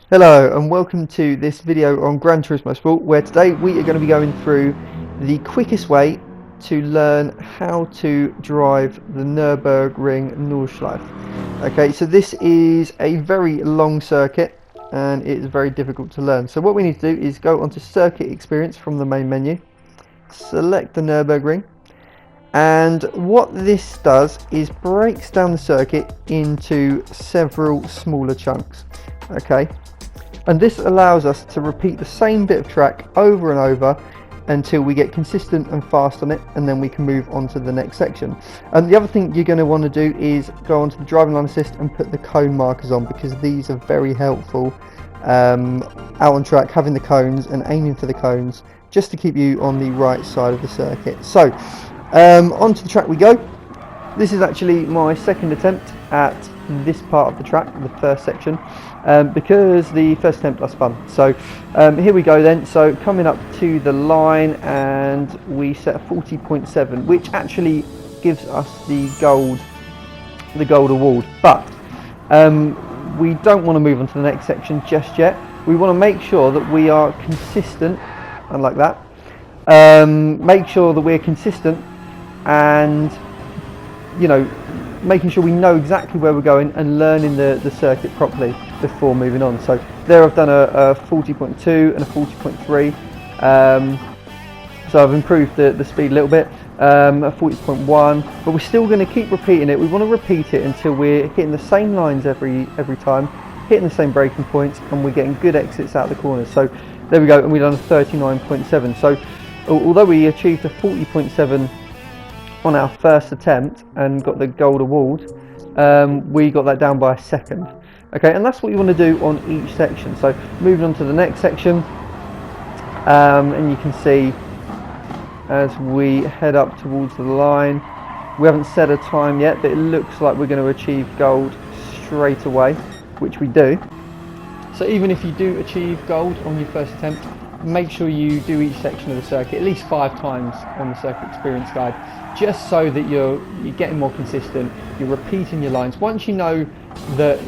Hello and welcome to this video on Gran Turismo Sport, where today we are going to be going through the quickest way to learn how to drive the Nurburgring Nordschleife. Okay, so this is a very long circuit and it is very difficult to learn. So what we need to do is go onto Circuit Experience from the main menu, select the Nurburgring, and what this does is breaks down the circuit into several smaller chunks. Okay, and this allows us to repeat the same bit of track over and over until we get consistent and fast on it, and then we can move on to the next section. And the other thing you're going to want to do is go onto the driving line assist and put the cone markers on, because these are very helpful out on track, having the cones and aiming for the cones just to keep you on the right side of the circuit. So onto the track we go. This is actually my second attempt at this part of the track, the first section, because the first attempt I spun. So here we go then. So coming up to the line, and we set a 40.7, which actually gives us the gold award. But we don't want to move on to the next section just yet. We want to make sure that we are consistent, and like that. Make sure that we're consistent and, you know, making sure we know exactly where we're going and learning the circuit properly before moving on. So there I've done a 40.2 and a 40.3, so I've improved the speed a little bit, a 40.1, but we're still going to keep repeating it. We want to repeat it until we're hitting the same lines every time, hitting the same braking points, and we're getting good exits out of the corners. So there we go, and we've done a 39.7. So although we achieved a 40.7 on our first attempt and got the gold award, we got that down by a second. Okay, and that's what you want to do on each section. So moving on to the next section, and you can see as we head up towards the line, we haven't set a time yet, but it looks like we're going to achieve gold straight away, which we do. So even if you do achieve gold on your first attempt, make sure you do each section of the circuit at least 5 times on the circuit experience guide, just so that you're getting more consistent, you're repeating your lines. Once you know that,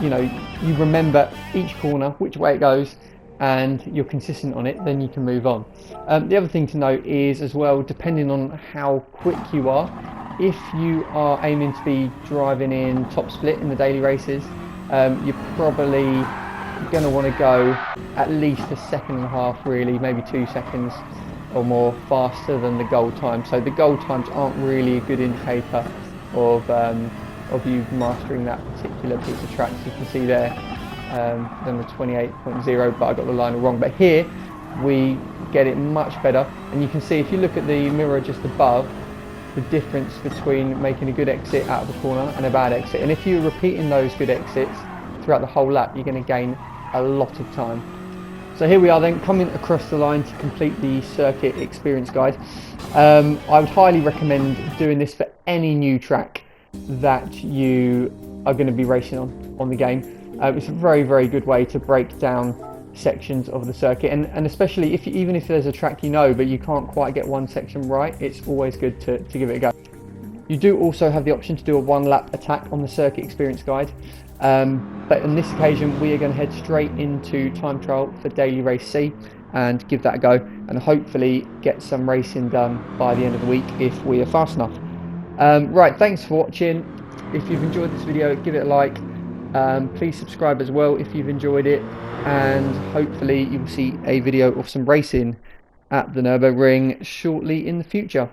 you remember each corner, which way it goes, and you're consistent on it, then you can move on. The other thing to note is, as well, depending on how quick you are, if you are aiming to be driving in top split in the daily races, you're probably going to want to go at least a second and a half, really, maybe 2 seconds or more faster than the gold time. So the gold times aren't really a good indicator of you mastering that particular piece of track. So you can see there, then the 28.0, but I got the line wrong. But here we get it much better, and you can see, if you look at the mirror just above, the difference between making a good exit out of the corner and a bad exit. And if you're repeating those good exits throughout the whole lap, you're going to gain a lot of time. So here we are then, coming across the line to complete the circuit experience guide. I would highly recommend doing this for any new track that you are going to be racing on the game. It's a very good way to break down sections of the circuit, and especially even if there's a track but you can't quite get one section right, it's always good to give it a go. You do also have the option to do a 1-lap attack on the circuit experience guide, but on this occasion we are going to head straight into time trial for daily race C and give that a go, and hopefully get some racing done by the end of the week if we are fast enough. Right, thanks for watching. If you've enjoyed this video, give it a like. Please subscribe as well if you've enjoyed it, and hopefully you will see a video of some racing at the Nurburgring shortly in the future.